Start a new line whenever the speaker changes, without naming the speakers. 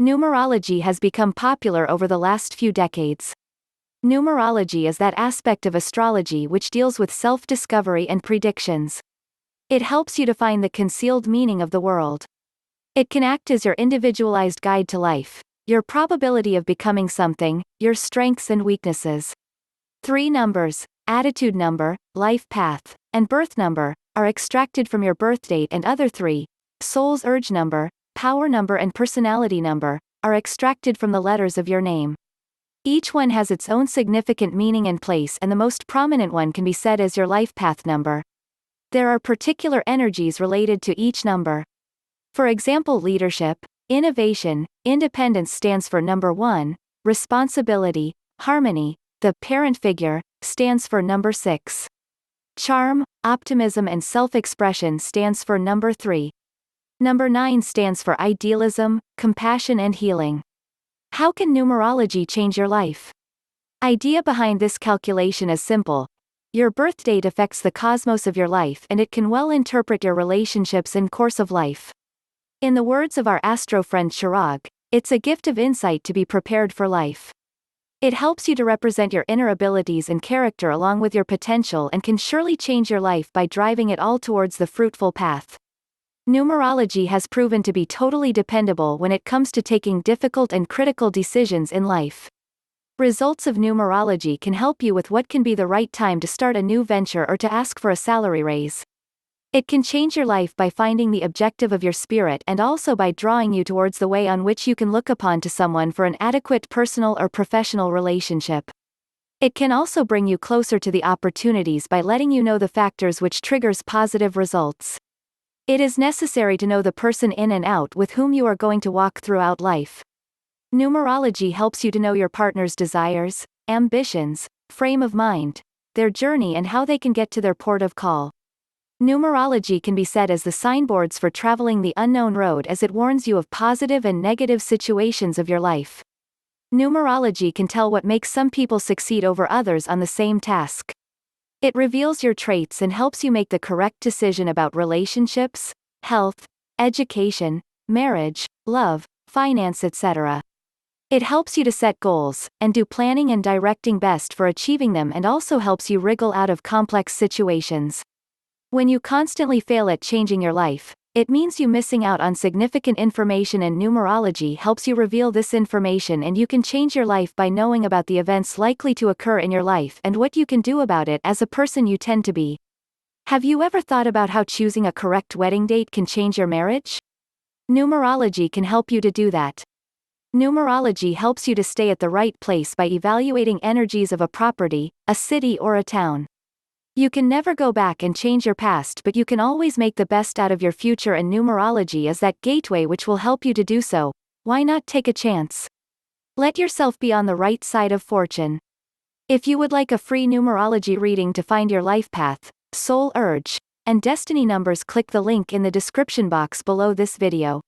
Numerology has become popular over the last few decades. Numerology is that aspect of astrology which deals with self-discovery and predictions. It helps you to find the concealed meaning of the world. It can act as your individualized guide to life, your probability of becoming something, your strengths and weaknesses. 3 numbers, attitude number, life path, and birth number, are extracted from your birth date, and other 3, soul's urge number, power number and personality number, are extracted from the letters of your name. Each one has its own significant meaning and place, and the most prominent one can be said as your life path number. There are particular energies related to each number. For example, leadership, innovation, independence stands for number 1, responsibility, harmony, the parent figure, stands for number 6. Charm, optimism and self-expression stands for number 3. Number 9 stands for idealism, compassion and healing. How can numerology change your life? Idea behind this calculation is simple. Your birth date affects the cosmos of your life, and it can well interpret your relationships and course of life. In the words of our astro friend Chirag, it's a gift of insight to be prepared for life. It helps you to represent your inner abilities and character along with your potential, and can surely change your life by driving it all towards the fruitful path. Numerology has proven to be totally dependable when it comes to taking difficult and critical decisions in life. Results of numerology can help you with what can be the right time to start a new venture or to ask for a salary raise. It can change your life by finding the objective of your spirit, and also by drawing you towards the way on which you can look upon to someone for an adequate personal or professional relationship. It can also bring you closer to the opportunities by letting you know the factors which triggers positive results. It is necessary to know the person in and out with whom you are going to walk throughout life. Numerology helps you to know your partner's desires, ambitions, frame of mind, their journey and how they can get to their port of call. Numerology can be said as the signboards for traveling the unknown road, as it warns you of positive and negative situations of your life. Numerology can tell what makes some people succeed over others on the same task. It reveals your traits and helps you make the correct decision about relationships, health, education, marriage, love, finance, etc. It helps you to set goals, and do planning and directing best for achieving them, and also helps you wriggle out of complex situations. When you constantly fail at changing your life, it means you missing out on significant information, and numerology helps you reveal this information, and you can change your life by knowing about the events likely to occur in your life and what you can do about it as a person you tend to be. Have you ever thought about how choosing a correct wedding date can change your marriage? Numerology can help you to do that. Numerology helps you to stay at the right place by evaluating energies of a property, a city or a town. You can never go back and change your past, but you can always make the best out of your future, and numerology is that gateway which will help you to do so. Why not take a chance? Let yourself be on the right side of fortune. If you would like a free numerology reading to find your life path, soul urge, and destiny numbers, click the link in the description box below this video.